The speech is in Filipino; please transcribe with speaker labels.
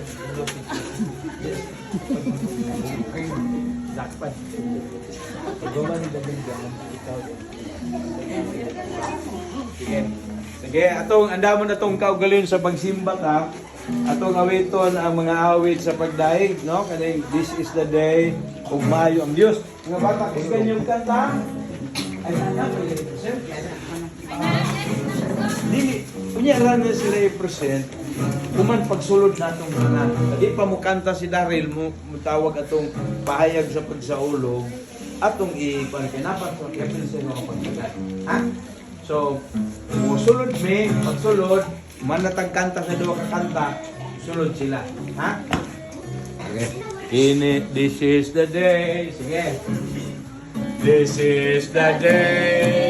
Speaker 1: sa okay, dakpan. Pagawa ni Daling Diyan, ikaw. Sige. Sige, atong andamon na tong kaugalon sa pagsimba ka. Atong awiton ang mga awit sa pagdaig, no? Kaning this is the day of Mayo ang Dios. Mga bata, kung kanyang kanta, ay dili, kunyaran na sila i-present, kuman pagsulod na itong mga. Di pa mo kanta si Daryl, mo tawag atong pahayag sa pagsaulog, atong i-panapat sa kaya-pinsin mo pagkagat. Ha? So, musulod may, pagsulod, manatang kanta sa dua kakanta, sulod sila. Ha? Okay. This is the day. Sige. This is the day